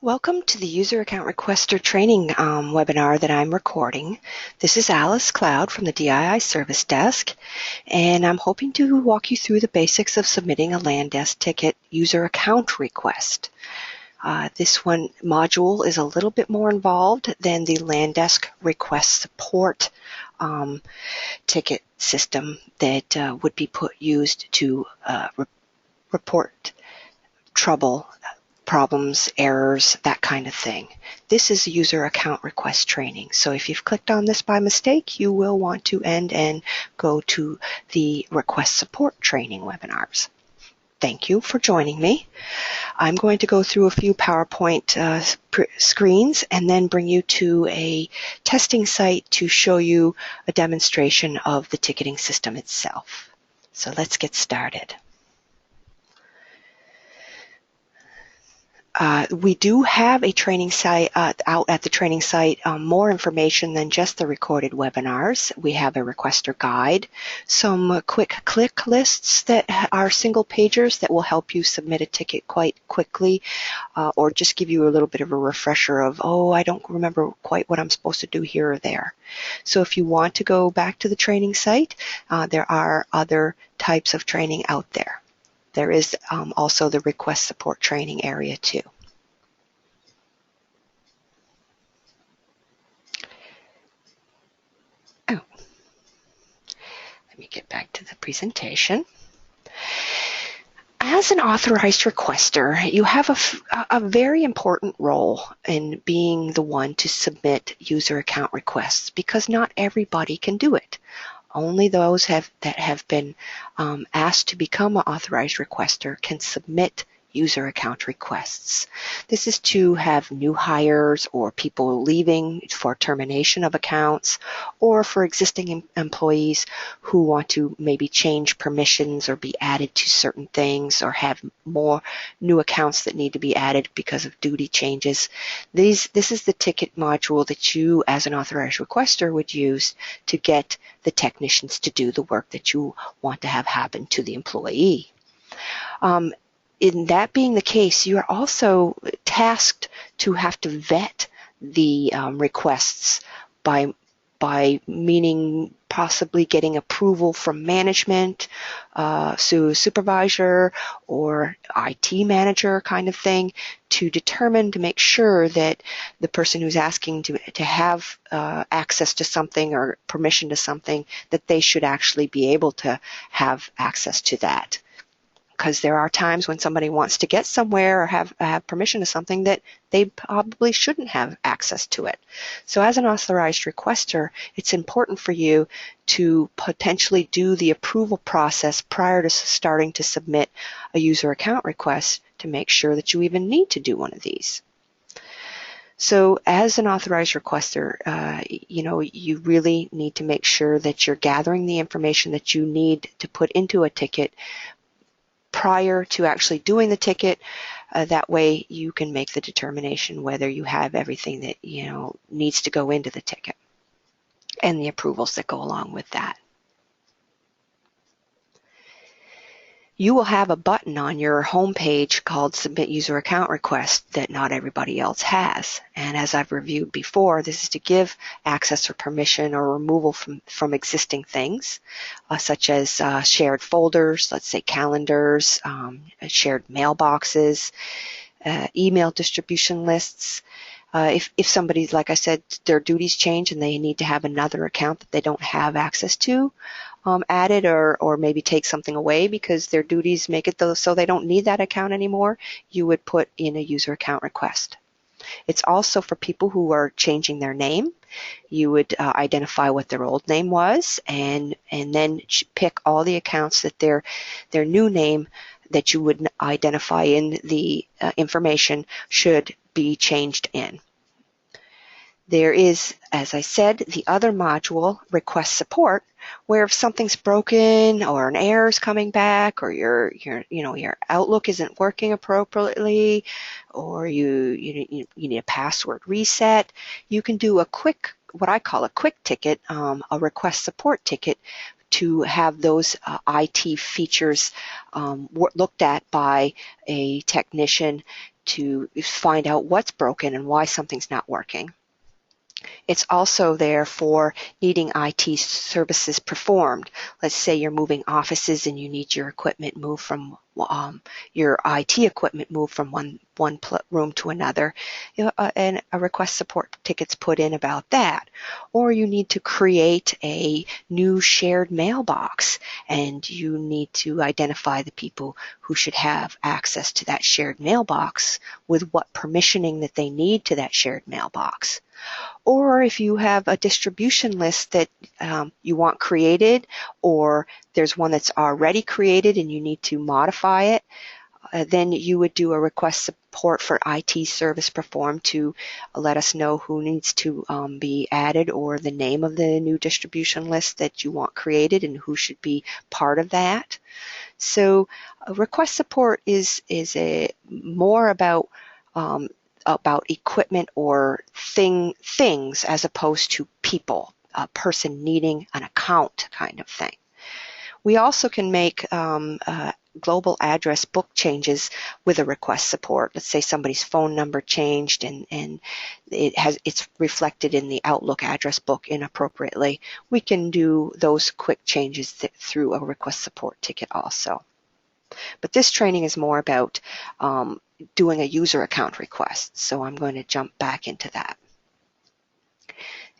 Welcome to the User Account Requester training webinar that I'm recording. This is Alice Cloud from the DII Service Desk, and I'm hoping to walk you through the basics of submitting a LAN desk ticket user account request. This one module is a little bit more involved than the LAN desk request support ticket system that would be used to report trouble, problems, errors, that kind of thing. This is user account request training. So if you've clicked on this by mistake, you will want to end and go to the request support training webinars. Thank you for joining me. I'm going to go through a few PowerPoint screens and then bring you to a testing site to show you a demonstration of the ticketing system itself. So let's get started. We do have a training site out at the training site, more information than just the recorded webinars. We have a requester guide, some quick click lists that are single pagers that will help you submit a ticket quite quickly, or just give you a little bit of a refresher of, oh, I don't remember quite what I'm supposed to do here or there. So if you want to go back to the training site, there are other types of training out there. There is also the request support training area too. Oh, let me get back to the presentation. As an authorized requester, you have a very important role in being the one to submit user account requests because not everybody can do it. Only those that have been asked to become an authorized requester can submit user account requests. This is to have new hires or people leaving for termination of accounts, or for existing employees who want to maybe change permissions or be added to certain things, or have more new accounts that need to be added because of duty changes. This is the ticket module that you as an authorized requester would use to get the technicians to do the work that you want to have happen to the employee. In that being the case, you are also tasked to have to vet the requests by meaning possibly getting approval from management, supervisor, or IT manager kind of thing, to determine, to make sure that the person who's asking to have access to something or permission to something, that they should actually be able to have access to that. Because there are times when somebody wants to get somewhere or have permission to something that they probably shouldn't have access to it. So as an authorized requester, it's important for you to potentially do the approval process prior to starting to submit a user account request to make sure that you even need to do one of these. So as an authorized requester, you really need to make sure that you're gathering the information that you need to put into a ticket prior to actually doing the ticket. That way you can make the determination whether you have everything that needs to go into the ticket and the approvals that go along with that. You will have a button on your home page called Submit User Account Request that not everybody else has. And as I've reviewed before, this is to give access or permission or removal from existing things, such as shared folders, let's say calendars, shared mailboxes, email distribution lists. If somebody's, like I said, their duties change and they need to have another account that they don't have access to added, or maybe take something away because their duties make it so they don't need that account anymore, you would put in a user account request. It's also for people who are changing their name. You would identify what their old name was and then pick all the accounts that their new name that you would identify in the information should be changed in. There is, as I said, the other module, request support, where if something's broken or an error is coming back, or your Outlook isn't working appropriately, or you need a password reset, you can do a quick, what I call a quick ticket, a request support ticket, to have those IT features looked at by a technician to find out what's broken and why something's not working. It's also there for needing IT services performed. Let's say you're moving offices and you need your equipment moved from your IT equipment moved from one room to another, and a request support ticket's put in about that. Or you need to create a new shared mailbox, and you need to identify the people who should have access to that shared mailbox with what permissioning that they need to that shared mailbox. Or if you have a distribution list that you want created, or there's one that's already created and you need to modify it, then you would do a request support for IT service performed to let us know who needs to be added, or the name of the new distribution list that you want created and who should be part of that. So request support is more about equipment or things as opposed to people, a person needing an account kind of thing. We also can make global address book changes with a request support. Let's say somebody's phone number changed and it's reflected in the Outlook address book inappropriately. We can do those quick changes through a request support ticket also. But this training is more about doing a user account request, so I'm going to jump back into that.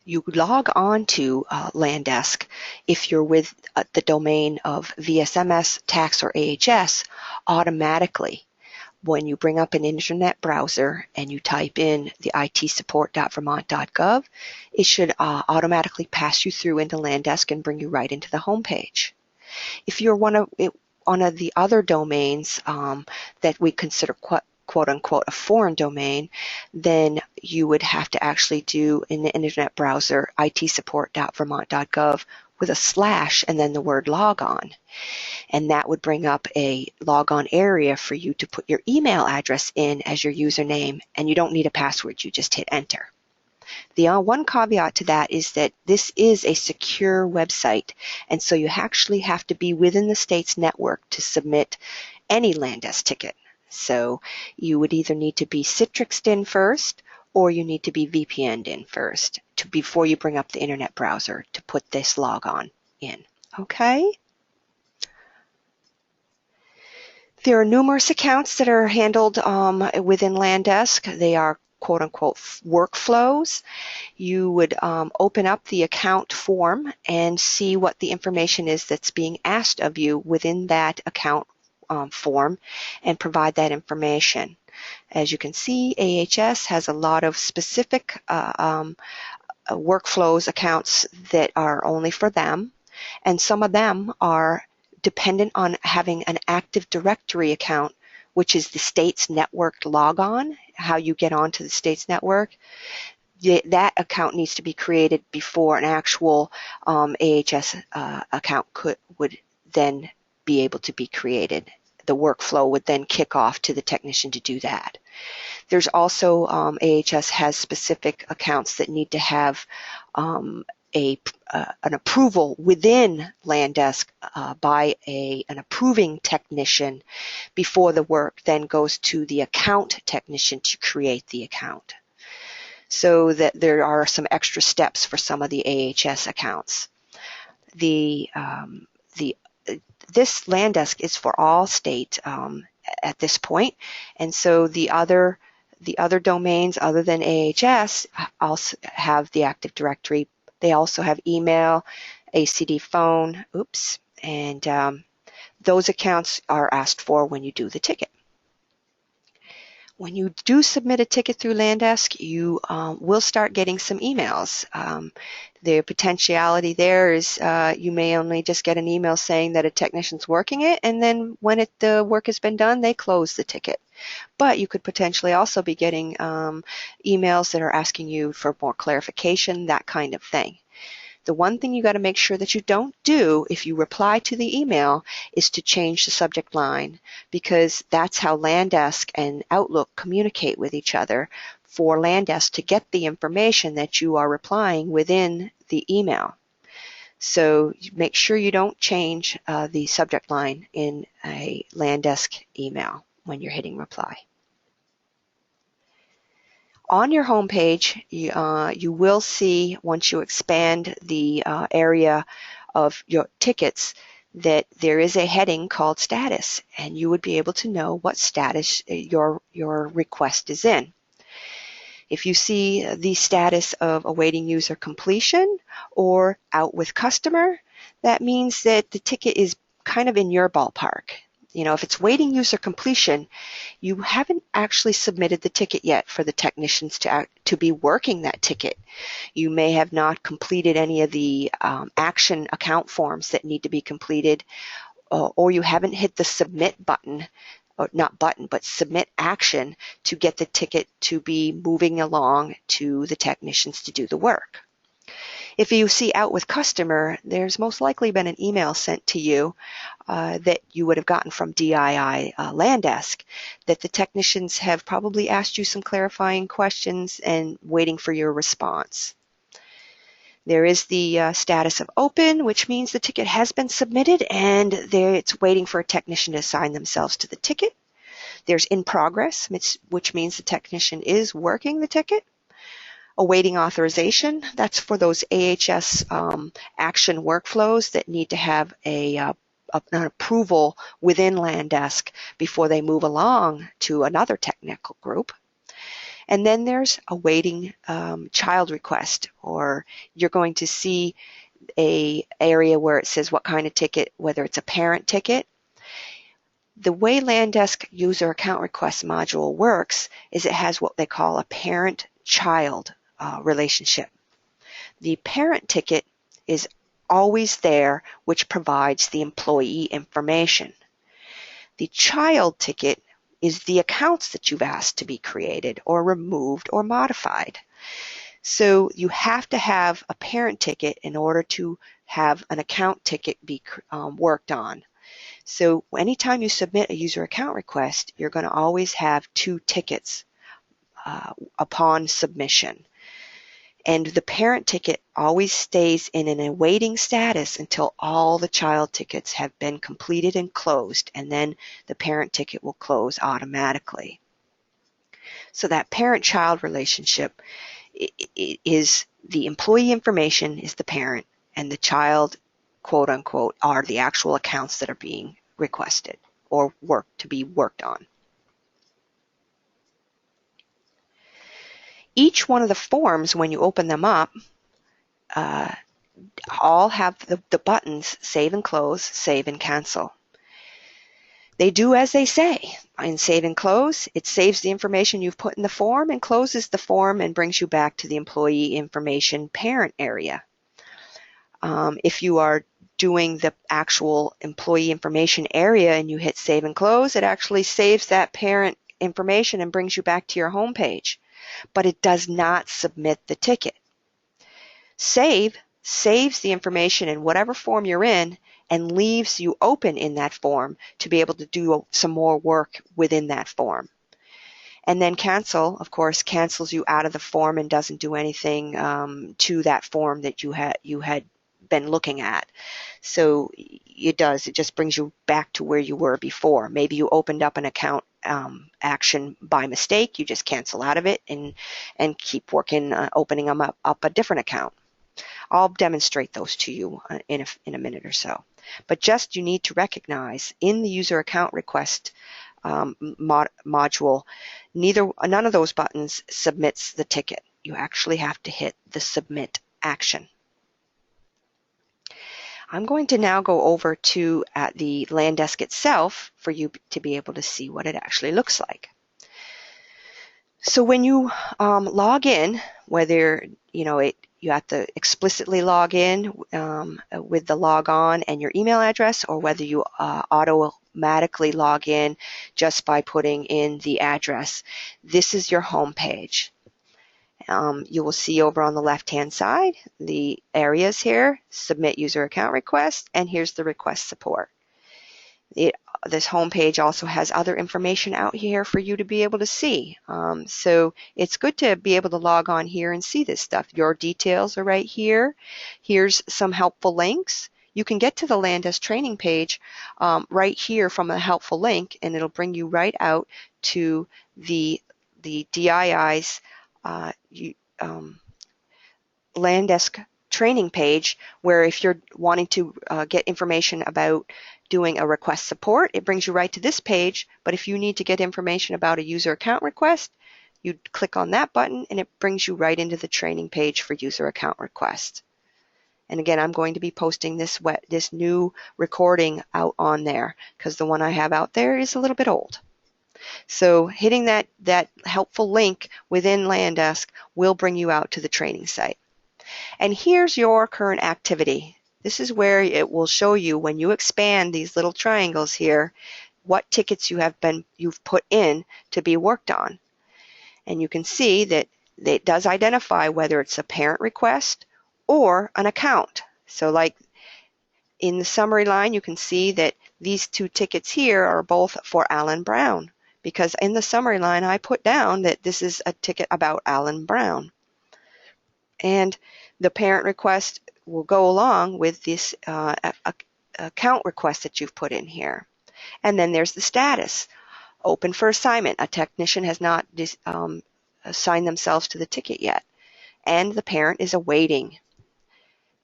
You log on to Landesk if you're with the domain of VSMS, TAX, or AHS automatically. When you bring up an internet browser and you type in the itsupport.vermont.gov, it should automatically pass you through into Landesk and bring you right into the home page. If you're one of the other domains that we consider quote-unquote a foreign domain, then you would have to actually do in the internet browser itsupport.vermont.gov with a slash and then the word logon. And that would bring up a logon area for you to put your email address in as your username, and you don't need a password, you just hit enter. The one caveat to that is that this is a secure website, and so you actually have to be within the state's network to submit any Landesk ticket. So you would either need to be Citrixed in first, or you need to be VPN'd in first before you bring up the internet browser to put this logon in. Okay? There are numerous accounts that are handled within Landesk. They are quote-unquote workflows. You would open up the account form and see what the information is that's being asked of you within that account form and provide that information. As you can see, AHS has a lot of specific workflows accounts that are only for them, and some of them are dependent on having an Active Directory account, which is the state's network logon, how you get onto the state's network. That account needs to be created before an actual AHS account would then be able to be created. The workflow would then kick off to the technician to do that. There's also AHS has specific accounts that need to have an approval within Landesk by an approving technician before the work then goes to the account technician to create the account. So that there are some extra steps for some of the AHS accounts. This Landesk is for all state at this point, and so the other domains other than AHS also have the Active Directory. They also have email, ACD phone, and those accounts are asked for when you do the ticket. When you do submit a ticket through Landesk, you will start getting some emails. The potentiality there is you may only just get an email saying that a technician's working it, and then when the work has been done, they close the ticket. But you could potentially also be getting emails that are asking you for more clarification, that kind of thing. The one thing you got to make sure that you don't do if you reply to the email is to change the subject line, because that's how Landesk and Outlook communicate with each other for Landesk to get the information that you are replying within the email. So make sure you don't change the subject line in a Landesk email when you're hitting reply. On your home page, you will see, once you expand the area of your tickets, that there is a heading called status, and you would be able to know what status your request is in. If you see the status of awaiting user completion or out with customer, that means that the ticket is kind of in your ballpark. You know, if it's waiting user completion, you haven't actually submitted the ticket yet for the technicians to be working that ticket. You may have not completed any of the action account forms that need to be completed, or you haven't hit the submit button, or not button, but submit action to get the ticket to be moving along to the technicians to do the work. If you see out with customer, there's most likely been an email sent to you that you would have gotten from DII Landesk, that the technicians have probably asked you some clarifying questions and waiting for your response. There is the status of open, which means the ticket has been submitted and it's waiting for a technician to assign themselves to the ticket. There's in progress, which means the technician is working the ticket. Awaiting authorization, that's for those AHS action workflows that need to have an approval within Landesk before they move along to another technical group. And then there's awaiting child request, or you're going to see an area where it says what kind of ticket, whether it's a parent ticket. The way Landesk user account request module works is it has what they call a parent-child relationship. The parent ticket is always there, which provides the employee information. The child ticket is the accounts that you've asked to be created or removed or modified. So you have to have a parent ticket in order to have an account ticket be worked on. So anytime you submit a user account request, you're going to always have two tickets upon submission. And the parent ticket always stays in an awaiting status until all the child tickets have been completed and closed, and then the parent ticket will close automatically. So that parent-child relationship is the employee information is the parent, and the child, quote unquote, are the actual accounts that are being requested or to be worked on. Each one of the forms, when you open them up, all have the buttons save and close, save and cancel. They do as they say. In save and close, it saves the information you've put in the form and closes the form and brings you back to the employee information parent area. If you are doing the actual employee information area and you hit save and close, it actually saves that parent information and brings you back to your home page. But it does not submit the ticket. Save saves the information in whatever form you're in and leaves you open in that form to be able to do some more work within that form. And then cancel, of course, cancels you out of the form and doesn't do anything to that form that you had been looking at. So it just brings you back to where you were before. Maybe you opened up an account action by mistake. You just cancel out of it and keep working, opening them up a different account. I'll demonstrate those to you in a minute or so. But just you need to recognize in the user account request module, none of those buttons submits the ticket. You actually have to hit the submit action. I'm going to now go over to the Landesk itself for you to be able to see what it actually looks like. So when you log in, whether you have to explicitly log in with the log on and your email address, or whether you automatically log in just by putting in the address, this is your home page. You will see over on the left-hand side the areas here, submit user account request, and here's the request support. This home page also has other information out here for you to be able to see. So it's good to be able to log on here and see this stuff. Your details are right here. Here's some helpful links. You can get to the Landesk training page right here from a helpful link, and it'll bring you right out to the DII's land desk training page, where if you're wanting to get information about doing a request support, it brings you right to this page. But if you need to get information about a user account request, you click on that button and it brings you right into the training page for user account request. And again, I'm going to be posting this new recording out on there because the one I have out there is a little bit old. So hitting that helpful link within LandDesk will bring you out to the training site. And here's your current activity. This is where it will show you, when you expand these little triangles here, what tickets you've put in to be worked on. And you can see that it does identify whether it's a parent request or an account. So like in the summary line, you can see that these two tickets here are both for Alan Brown, because in the summary line I put down that this is a ticket about Alan Brown. And the parent request will go along with this account request that you've put in here. And then there's the status. Open for assignment. A technician has not assigned themselves to the ticket yet. And the parent is awaiting.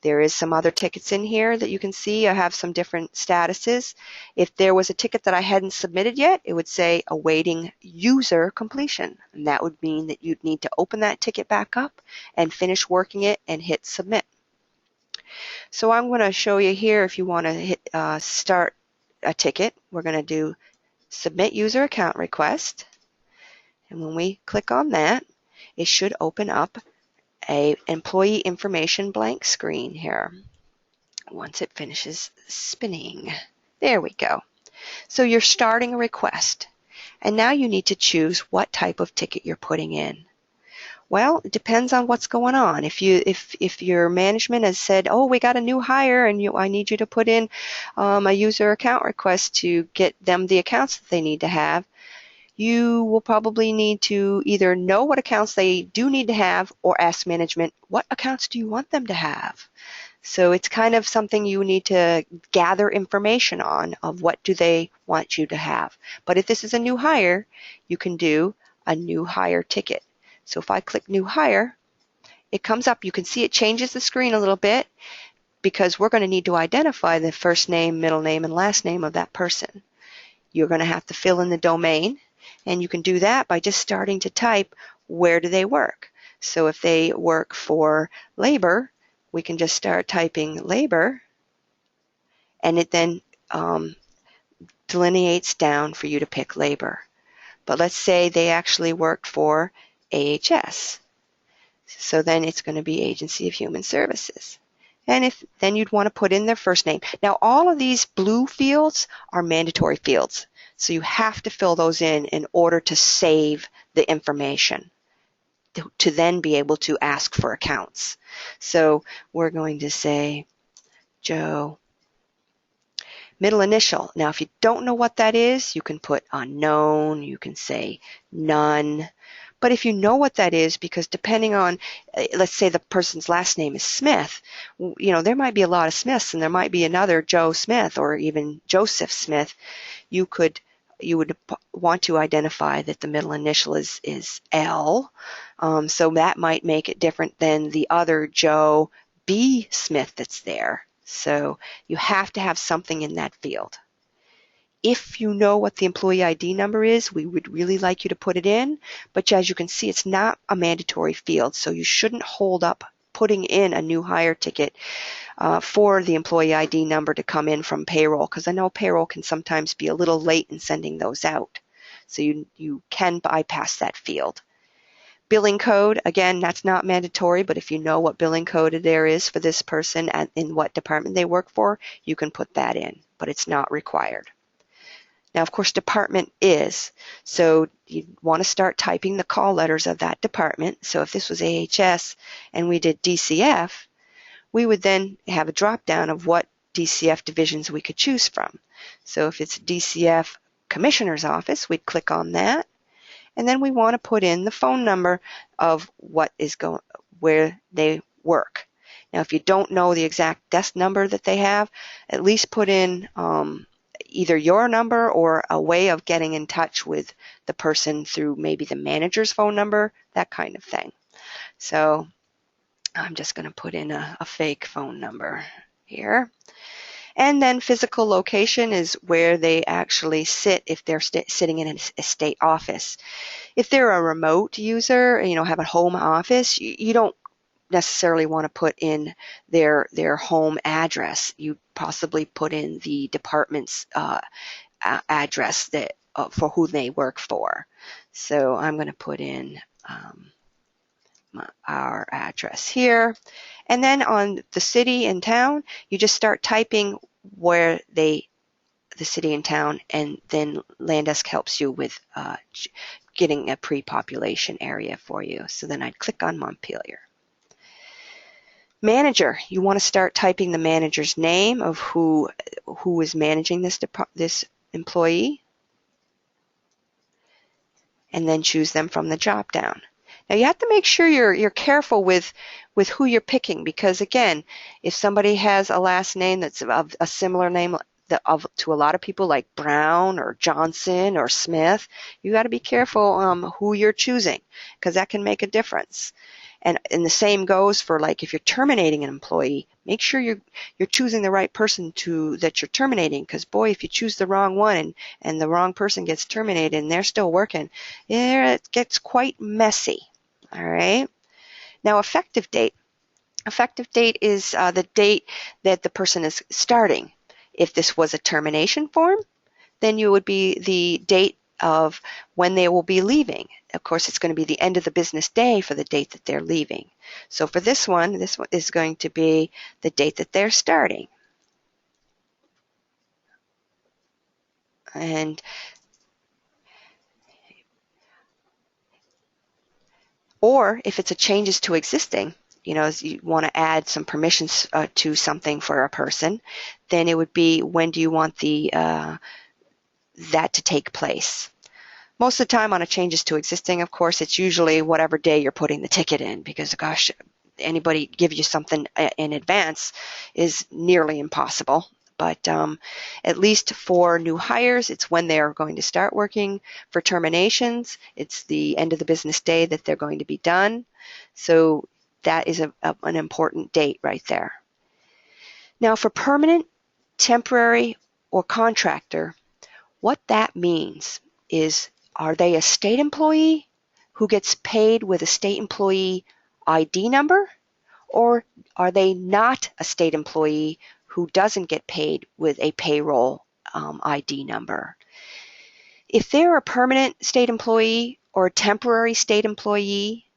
There is some other tickets in here that you can see. I have some different statuses. If there was a ticket that I hadn't submitted yet, it would say awaiting user completion. And that would mean that you'd need to open that ticket back up and finish working it and hit submit. So I'm going to show you here, if you want to hit start a ticket, we're going to do submit user account request. And when we click on that, it should open up an employee information blank screen here once it finishes spinning. There we go. So you're starting a request, and now you need to choose what type of ticket you're putting in. Well, it depends on what's going on. If your management has said, oh, we got a new hire and I need you to put in a user account request to get them the accounts that they need to have, you will probably need to either know what accounts they do need to have or ask management, what accounts do you want them to have? So it's kind of something you need to gather information on, of what do they want you to have. But if this is a new hire, you can do a new hire ticket. So if I click new hire, it comes up. You can see it changes the screen a little bit because we're going to need to identify the first name, middle name, and last name of that person. You're going to have to fill in the domain. And you can do that by just starting to type, where do they work? So if they work for labor, we can just start typing labor, and it then delineates down for you to pick labor. But let's say they actually worked for AHS. So then it's going to be Agency of Human Services. And then you'd want to put in their first name. Now all of these blue fields are mandatory fields. So you have to fill those in order to save the information to then be able to ask for accounts. So we're going to say Joe. Middle initial. Now if you don't know what that is, you can put unknown, you can say none. But if you know what that is, because depending on, let's say the person's last name is Smith, there might be a lot of Smiths and there might be another Joe Smith or even Joseph Smith. You would want to identify that the middle initial is L. So that might make it different than the other Joe B. Smith that's there. So you have to have something in that field. If you know what the employee ID number is, we would really like you to put it in. But as you can see, it's not a mandatory field, so you shouldn't hold up putting in a new hire ticket for the employee ID number to come in from payroll, because I know payroll can sometimes be a little late in sending those out. So you can bypass that field. Billing code, again, that's not mandatory, but if you know what billing code there is for this person and in what department they work for, you can put that in, but it's not required. Now, of course, department is, so you want to start typing the call letters of that department. So if this was AHS and we did DCF, we would then have a drop-down of what DCF divisions we could choose from. So if it's DCF Commissioner's Office, we'd click on that. And then we want to put in the phone number of where they work. Now, if you don't know the exact desk number that they have, at least put in either your number or a way of getting in touch with the person through maybe the manager's phone number, that kind of thing. So I'm just going to put in a fake phone number here. And then physical location is where they actually sit if they're sitting in a state office. If they're a remote user, have a home office, you don't necessarily want to put in their home address. You possibly put in the department's address that for who they work for. So I'm going to put in our address here. And then on the city and town, you just start typing where the city and town, and then Landesk helps you with getting a pre-population area for you. So then I'd click on Montpelier. Manager, you want to start typing the manager's name of who is managing this employee, and then choose them from the drop down. Now you have to make sure you're careful with who you're picking, because again, if somebody has a last name that's of a similar name to a lot of people, like Brown or Johnson or Smith, you got to be careful who you're choosing, because that can make a difference. And the same goes for, like, if you're terminating an employee, make sure you're choosing the right person that you're terminating, because boy, if you choose the wrong one and the wrong person gets terminated and they're still working, it gets quite messy. All right. Now, effective date. Effective date is the date that the person is starting. If this was a termination form, then you would be the date of when they will be leaving. Of course, it's going to be the end of the business day for the date that they're leaving. So for this one is going to be the date that they're starting. And or if it's a changes to existing, you want to add some permissions to something for a person, then it would be, when do you want that to take place? Most of the time on a changes to existing, of course, it's usually whatever day you're putting the ticket in, because gosh, anybody give you something in advance is nearly impossible. But at least for new hires, it's when they are going to start working. For terminations, it's the end of the business day that they're going to be done. So that is an important date right there. Now, for permanent, temporary, or contractor, what that means is, are they a state employee who gets paid with a state employee ID number, or are they not a state employee who doesn't get paid with a payroll ID number? If they're a permanent state employee or a temporary state employee,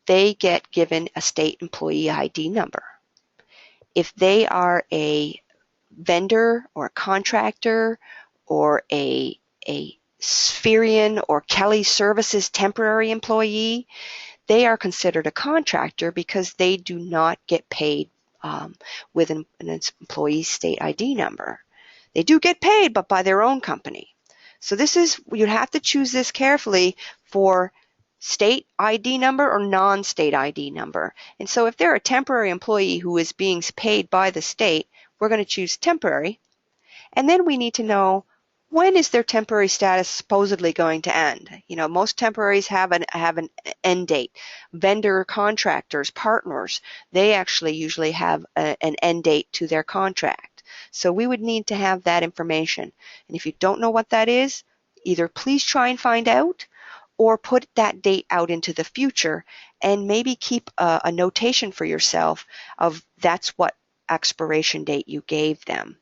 they get given a state employee ID number. If they are a vendor or a contractor or a Spherian or Kelly Services temporary employee, they are considered a contractor because they do not get paid with an employee state ID number. They do get paid, but by their own company. So you have to choose this carefully for state ID number or non-state ID number. And so if they're a temporary employee who is being paid by the state, we're going to choose temporary. And then we need to know, when is their temporary status supposedly going to end? Most temporaries have an end date. Vendor contractors, partners, they actually usually have an end date to their contract. So we would need to have that information. And if you don't know what that is, either please try and find out, or put that date out into the future, and maybe keep a notation for yourself of that's what expiration date you gave them.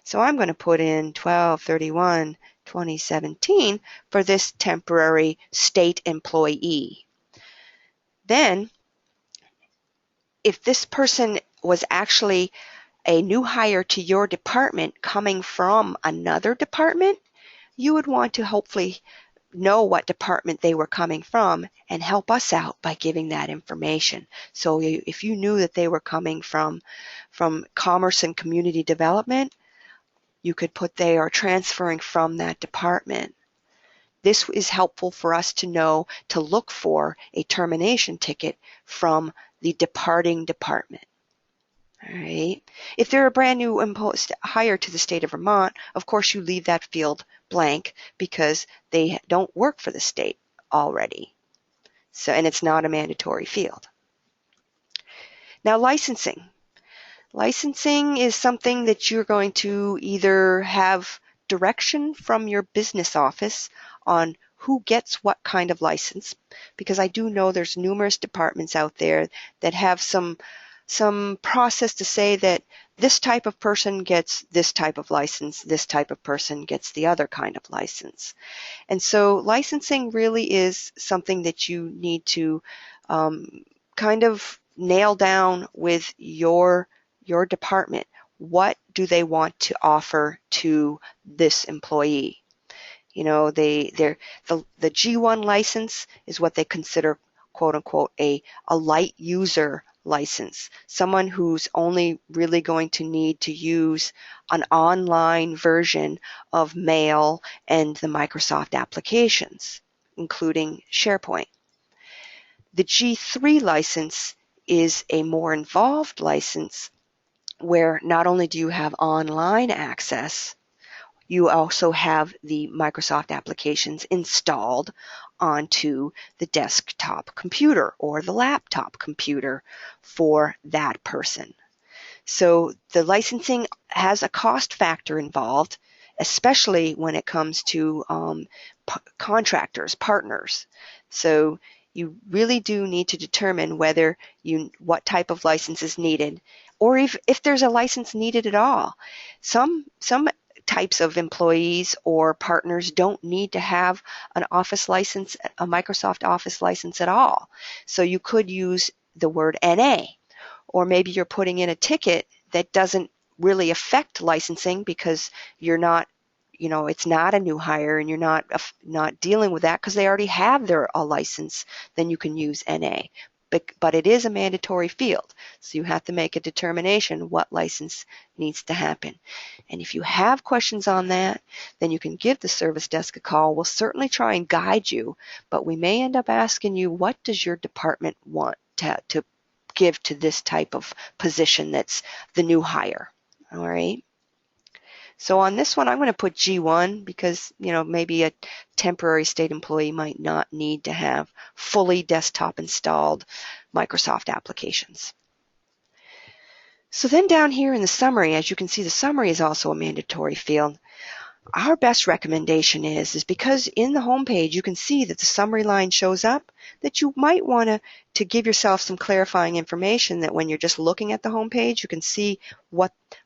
So I'm going to put in 12/31/2017 for this temporary state employee. Then, if this person was actually a new hire to your department coming from another department, you would want to hopefully know what department they were coming from and help us out by giving that information. So if you knew that they were coming from Commerce and Community Development, you could put they are transferring from that department. This is helpful for us to know to look for a termination ticket from the departing department. All right. If they're a brand new hire to the state of Vermont, of course you leave that field blank because they don't work for the state already. So, and it's not a mandatory field. Now, licensing. Licensing is something that you're going to either have direction from your business office on who gets what kind of license, because I do know there's numerous departments out there that have some process to say that this type of person gets this type of license, this type of person gets the other kind of license. And so licensing really is something that you need to kind of nail down with your department. What do they want to offer to this employee? You know, the G1 license is what they consider, quote unquote, a light user license. Someone who's only really going to need to use an online version of Mail and the Microsoft applications, including SharePoint. The G3 license is a more involved license where not only do you have online access, you also have the Microsoft applications installed onto the desktop computer or the laptop computer for that person. So the licensing has a cost factor involved, especially when it comes to contractors, partners. So you really do need to determine what type of license is needed, or if there's a license needed at all. Some types of employees or partners don't need to have an Office license, a Microsoft Office license at all. So you could use the word NA, or maybe you're putting in a ticket that doesn't really affect licensing because you're not, it's not a new hire and you're not dealing with that because they already have a license. Then you can use NA. But it is a mandatory field, so you have to make a determination what license needs to happen. And if you have questions on that, then you can give the service desk a call. We'll certainly try and guide you, but we may end up asking you, what does your department want to give to this type of position that's the new hire? All right. So on this one, I'm going to put G1 because, maybe a temporary state employee might not need to have fully desktop installed Microsoft applications. So then down here in the summary, as you can see, the summary is also a mandatory field. Our best recommendation is because in the home page you can see that the summary line shows up, that you might want to give yourself some clarifying information that when you're just looking at the home page, you can see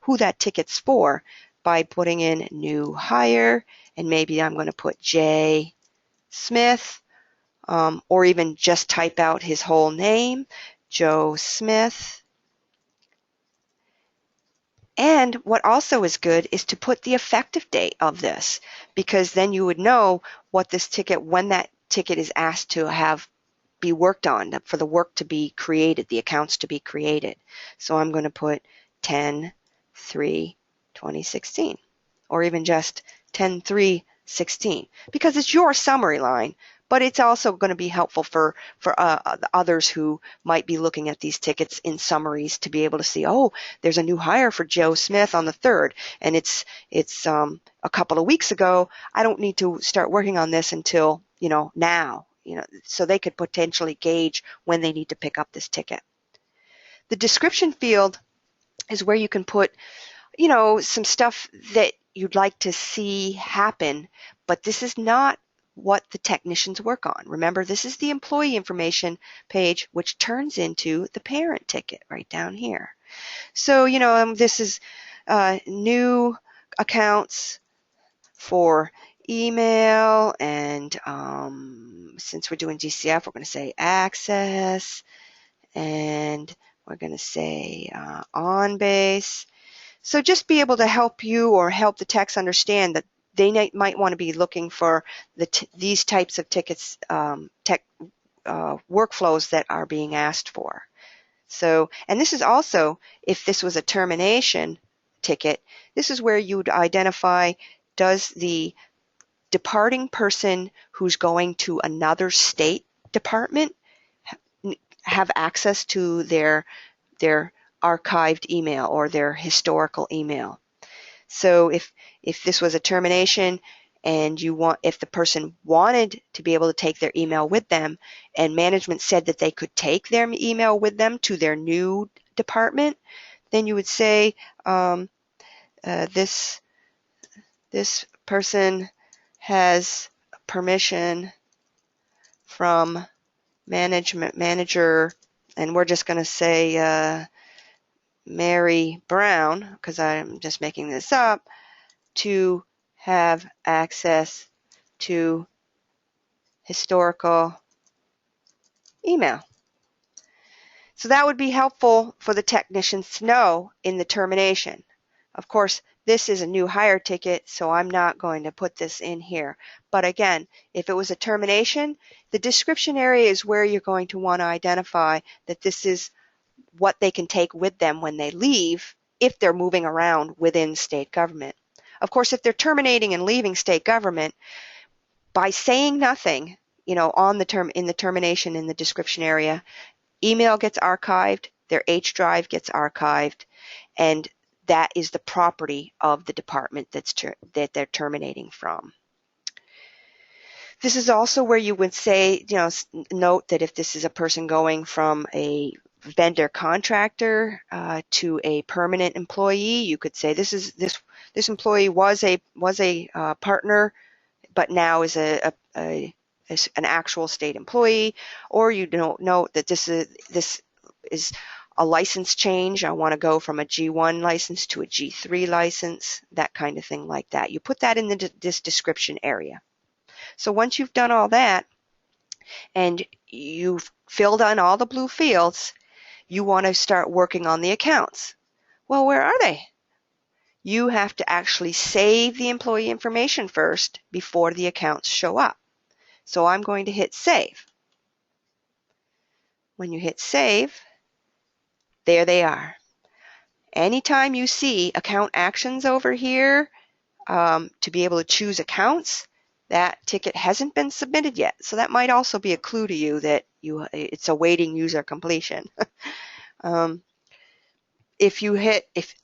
who that ticket's for by putting in new hire, and maybe I'm going to put J. Smith, or even just type out his whole name, Joe Smith. And what also is good is to put the effective date of this, because then you would know what this ticket, when that ticket is asked to be worked on, for the work to be created, the accounts to be created. So I'm going to put 10/3/2016, or even just 10/3/16, because it's your summary line. But it's also going to be helpful for others who might be looking at these tickets in summaries to be able to see, oh, there's a new hire for Joe Smith on the 3rd, and it's a couple of weeks ago. I don't need to start working on this until now. So they could potentially gauge when they need to pick up this ticket. The description field is where you can put some stuff that you'd like to see happen, but this is not what the technicians work on. Remember, this is the employee information page, which turns into the parent ticket right down here. So, this is new accounts for email, and since we're doing DCF, we're going to say access, and we're going to say on base. So just be able to help you or help the techs understand that they might want to be looking for these types of tickets, workflows that are being asked for. So, and this is also, if this was a termination ticket, this is where you would identify, does the departing person who's going to another state department have access to their archived email or their historical email. So if this was a termination and if the person wanted to be able to take their email with them and management said that they could take their email with them to their new department, then you would say this person has permission from manager, and we're just going to say Mary Brown, because I'm just making this up, to have access to historical email. So that would be helpful for the technicians to know in the termination. Of course, this is a new hire ticket, so I'm not going to put this in here. But again, if it was a termination, the description area is where you're going to want to identify that this is what they can take with them when they leave if they're moving around within state government. Of course, if they're terminating and leaving state government, by saying nothing, on in the termination in the description area, email gets archived, their H drive gets archived, and that is the property of the department that they're terminating from. This is also where you would say, note that if this is a person going from a vendor contractor to a permanent employee, you could say this employee was a partner, but now is an actual state employee. Or you don't note that this is a license change. I want to go from a G1 license to a G3 license, that kind of thing like that. You put that in this description area. So once you've done all that and you've filled in all the blue fields, you want to start working on the accounts. Well, where are they? You have to actually save the employee information first before the accounts show up. So I'm going to hit save. When you hit save, there they are. Anytime you see account actions over here, to be able to choose accounts, that ticket hasn't been submitted yet. So that might also be a clue to you that it's awaiting user completion. If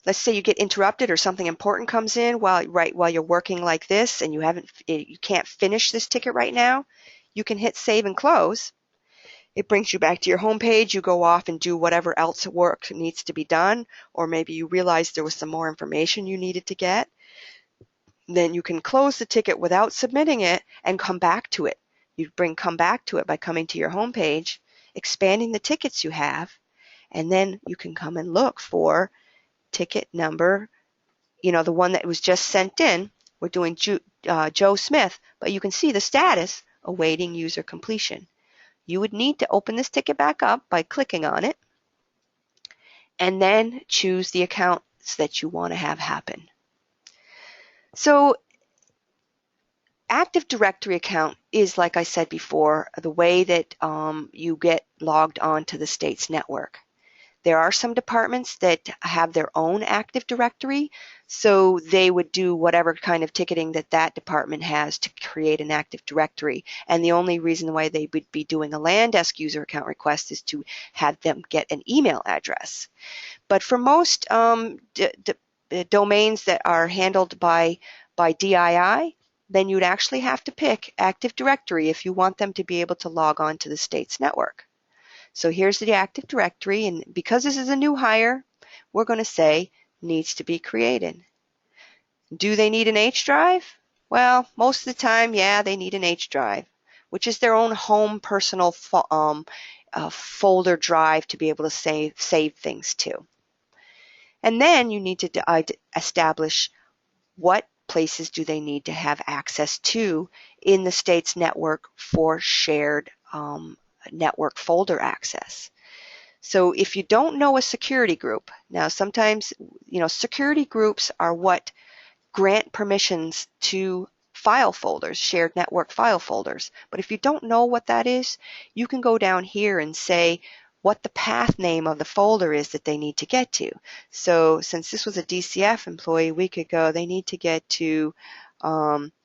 let's say you get interrupted or something important comes in while you're working like this and you can't finish this ticket right now, you can hit save and close. It brings you back to your home page. You go off and do whatever else work needs to be done, or maybe you realize there was some more information you needed to get. Then you can close the ticket without submitting it and come back to it. You come back to it by coming to your home page, expanding the tickets you have, and then you can come and look for ticket number, the one that was just sent in. We're doing Joe Smith, but you can see the status awaiting user completion. You would need to open this ticket back up by clicking on it and then choose the accounts that you want to have happen. So Active Directory account is, like I said before, the way that you get logged on to the state's network. There are some departments that have their own Active Directory, so they would do whatever kind of ticketing that department has to create an Active Directory. And the only reason why they would be doing a LAN desk user account request is to have them get an email address. But for most domains that are handled by DII, then you'd actually have to pick Active Directory if you want them to be able to log on to the state's network. So here's the Active Directory, and because this is a new hire, we're going to say needs to be created. Do they need an H drive? Well, most of the time, yeah, they need an H drive, which is their own home personal folder drive to be able to save things to. And then you need to establish what places do they need to have access to in the state's network for shared network folder access. So if you don't know a security group, now sometimes, security groups are what grant permissions to file folders, shared network file folders. But if you don't know what that is, you can go down here and say what the path name of the folder is that they need to get to. So since this was a DCF employee, we could go, they need to get to AHS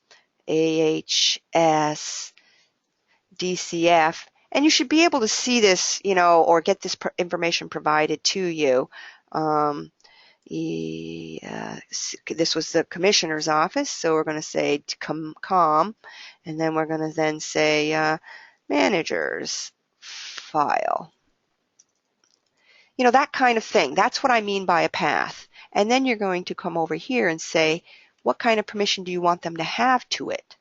DCF. And you should be able to see this, or get this information provided to you this was the commissioner's office, so we're going to say com, and then we're going to then say manager's file. You know, that kind of thing. That's what I mean by a path. And then you're going to come over here and say, what kind of permission do you want them to have to it?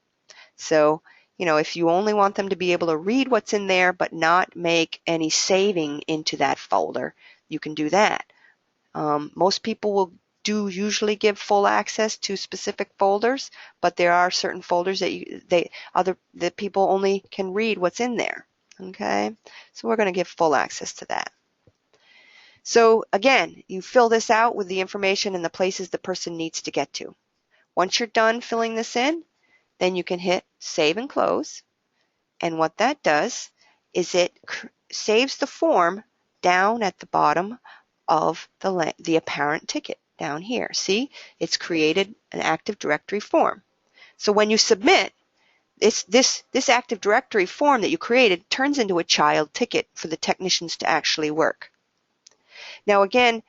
So, you know, if you only want them to be able to read what's in there but not make any saving into that folder, you can do that. Most people will usually give full access to specific folders, but there are certain folders that people only can read what's in there. Okay, so we're going to give full access to that. So again, you fill this out with the information and the places the person needs to get to. Once you're done filling this in, then you can hit Save and Close. And what that does is it saves the form down at the bottom of the apparent ticket down here. See, it's created an Active Directory form. So when you submit, this Active Directory form that you created turns into a child ticket for the technicians to actually work. Now again,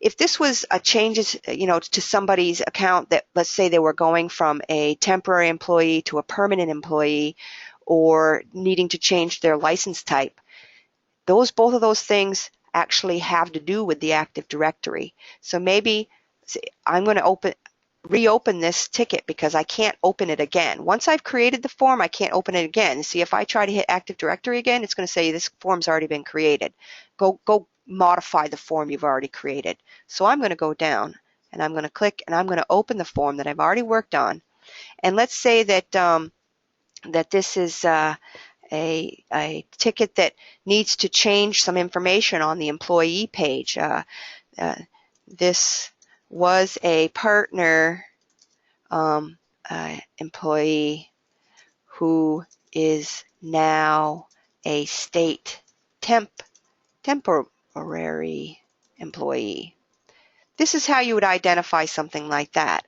if this was a changes, you know, to somebody's account that, let's say they were going from a temporary employee to a permanent employee or needing to change their license type, both of those things actually have to do with the Active Directory. So maybe I'm going to reopen this ticket because I can't open it again. Once I've created the form, I can't open it again. See, if I try to hit Active Directory again, it's going to say this form's already been created. Go modify the form you've already created. So I'm going to go down and I'm going to click and I'm going to open the form that I've already worked on. And let's say that that this is a ticket that needs to change some information on the employee page. This was a partner employee who is now a state temporary employee. This is how you would identify something like that.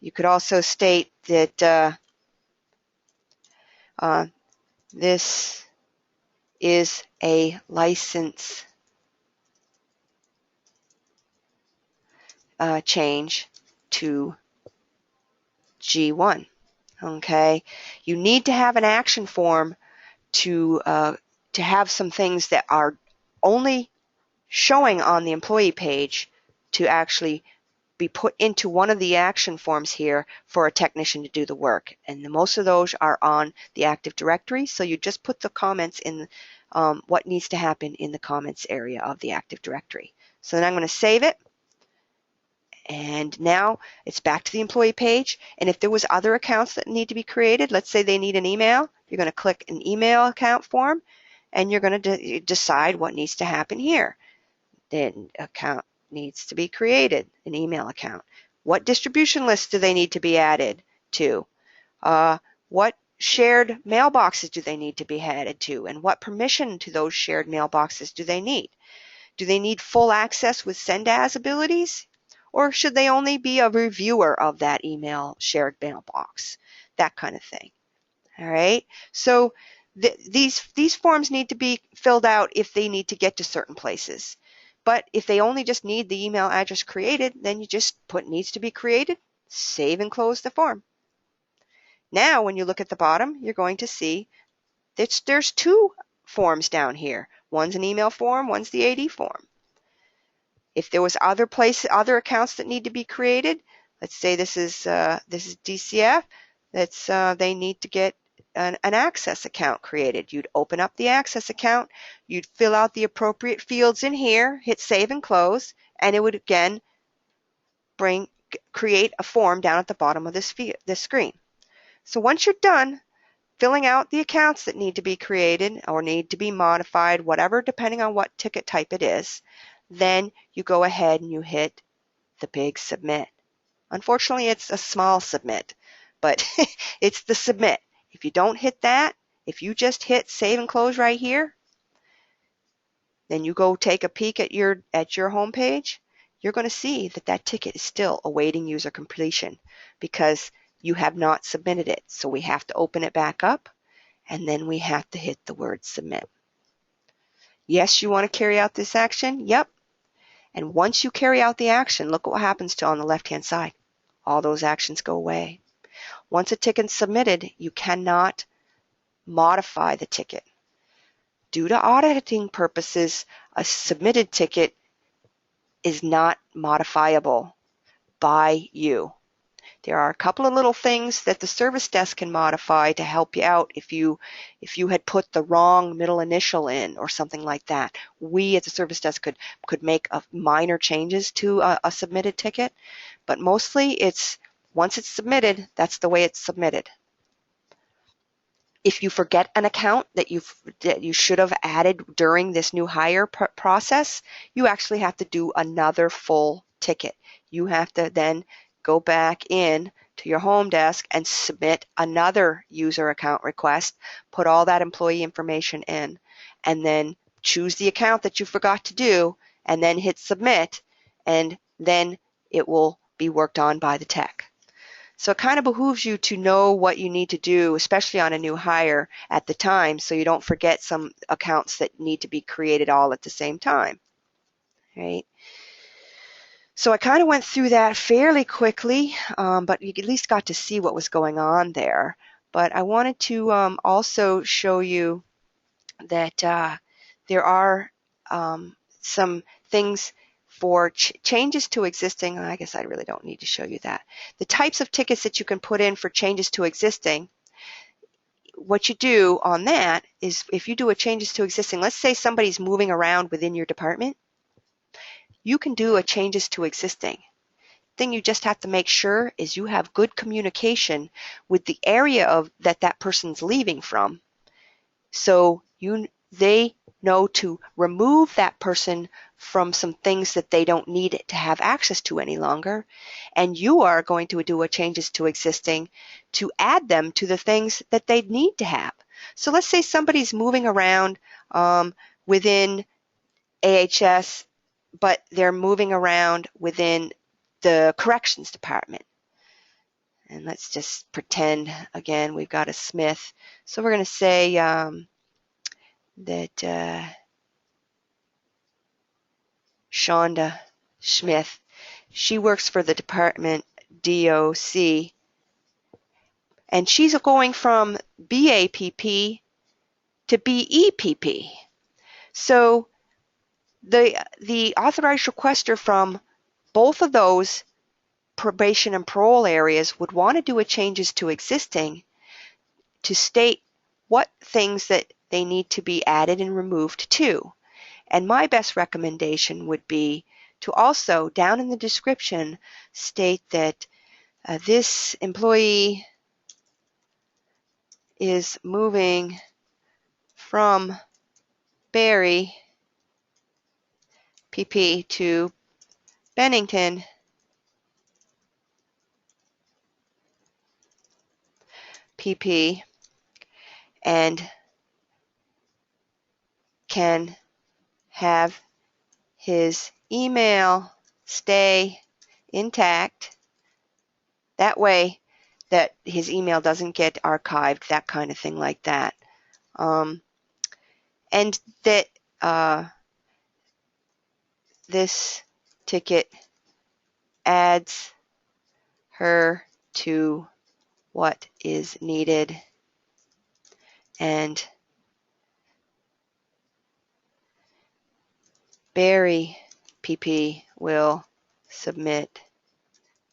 You could also state that this is a license change to G1. Okay, you need to have an action form to have some things that are only showing on the employee page to actually be put into one of the action forms here for a technician to do the work. And most of those are on the Active Directory, so you just put the comments in what needs to happen in the comments area of the Active Directory. So then I'm going to save it. And now it's back to the employee page. And if there was other accounts that need to be created, let's say they need an email, you're going to click an email account form, and you're going to decide what needs to happen here. Then account needs to be created, an email account. What distribution lists do they need to be added to? What shared mailboxes do they need to be added to? And what permission to those shared mailboxes do they need? Do they need full access with send as abilities? Or should they only be a reviewer of that email shared mailbox? That kind of thing. All right. So these forms need to be filled out if they need to get to certain places. But if they only just need the email address created, then you just put needs to be created, save and close the form. Now, when you look at the bottom, you're going to see that there's two forms down here. One's an email form, one's the AD form. If there was other accounts that need to be created, let's say this is DCF, they need to get an access account created. You'd open up the access account, you'd fill out the appropriate fields in here, hit save and close, and it would again create a form down at the bottom of this screen. So once you're done filling out the accounts that need to be created or need to be modified, whatever, depending on what ticket type it is, then you go ahead and you hit the big submit. Unfortunately, it's a small submit, but it's the submit. If you don't hit that, if you just hit save and close right here, then you go take a peek at your home page, you're going to see that that ticket is still awaiting user completion because you have not submitted it. So we have to open it back up, and then we have to hit the word submit. Yes, you want to carry out this action? Yep. And once you carry out the action, look what happens to on the left-hand side. All those actions go away. Once a ticket is submitted, you cannot modify the ticket. Due to auditing purposes, a submitted ticket is not modifiable by you. There are a couple of little things that the service desk can modify to help you out if you had put the wrong middle initial in or something like that. We at the service desk could make minor changes to a submitted ticket, but mostly once it's submitted, that's the way it's submitted. If you forget an account that you should have added during this new hire process, you actually have to do another full ticket. You have to then go back in to your home desk and submit another user account request, put all that employee information in, and then choose the account that you forgot to do, and then hit submit, and then it will be worked on by the tech. So it kind of behooves you to know what you need to do, especially on a new hire at the time, so you don't forget some accounts that need to be created all at the same time, right? So I kind of went through that fairly quickly, but you at least got to see what was going on there. But I wanted to also show you that there are some things for changes to existing. I guess I really don't need to show you that. The types of tickets that you can put in for changes to existing, what you do on that is if you do a changes to existing, let's say somebody's moving around within your department, you can do a changes to existing. Thing you just have to make sure is you have good communication with the area that person's leaving from, so they know to remove that person from some things that they don't need to have access to any longer, and you are going to do a changes to existing to add them to the things that they need to have. So let's say somebody's moving around within AHS, but they're moving around within the corrections department. And let's just pretend, again, we've got a Smith. So we're going to say that Shonda Smith, she works for the department DOC, and she's going from BAPP to BEPP. So the authorized requester from both of those probation and parole areas would want to do a changes to existing to state what things that they need to be added and removed to. And my best recommendation would be to also, down in the description, state that this employee is moving from Barry PP to Bennington PP and can have his email stay intact. That way that his email doesn't get archived, that kind of thing like that. And that this ticket adds her to what is needed, and Barry PP will submit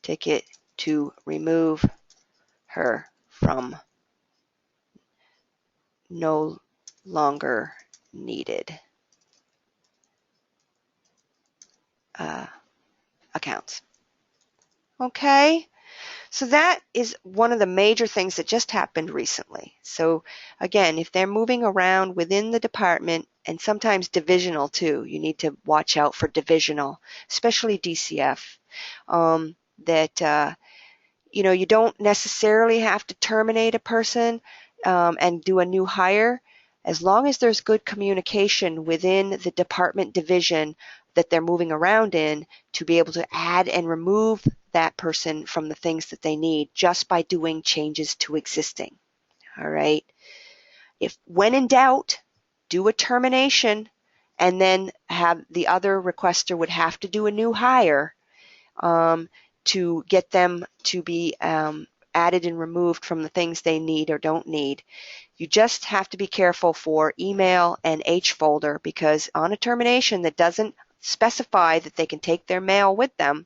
ticket to remove her from no longer needed accounts. Okay, so that is one of the major things that just happened recently. So again, if they're moving around within the department, and sometimes divisional too, you need to watch out for divisional, especially DCF, that you don't necessarily have to terminate a person and do a new hire, as long as there's good communication within the department division that they're moving around in, to be able to add and remove that person from the things that they need just by doing changes to existing. All right. If when in doubt, do a termination and then have the other requester would have to do a new hire to get them to be added and removed from the things they need or don't need. You just have to be careful for email and H folder, because on a termination that doesn't specify that they can take their mail with them,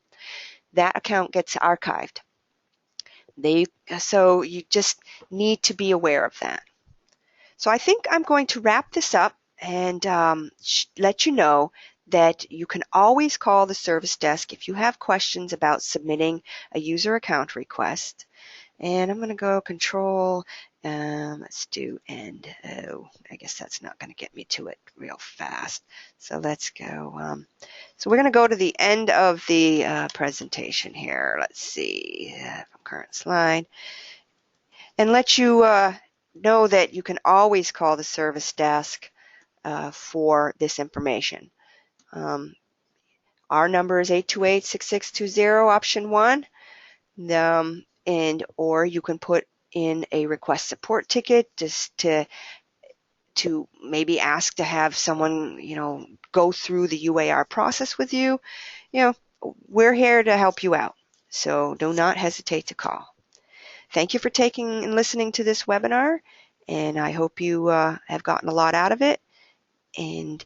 that account gets archived. So you just need to be aware of that. So I think I'm going to wrap this up and let you know that you can always call the service desk if you have questions about submitting a user account request. And I'm going to go control, let's do end. Oh, I guess that's not going to get me to it real fast. So let's go. So we're going to go to the end of the presentation here. Let's see, current slide. And let you know that you can always call the service desk for this information. Our number is 828-6620, option 1. Or you can put in a request support ticket just to maybe ask to have someone, go through the UAR process with you. We're here to help you out, so do not hesitate to call. Thank you for taking and listening to this webinar, and I hope you have gotten a lot out of it. And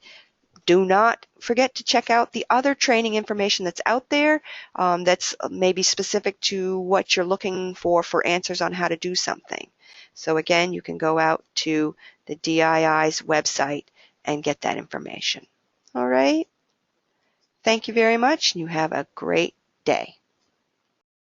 do not forget to check out the other training information that's out there that's maybe specific to what you're looking for answers on how to do something. So again, you can go out to the DII's website and get that information. All right. Thank you very much, and you have a great day.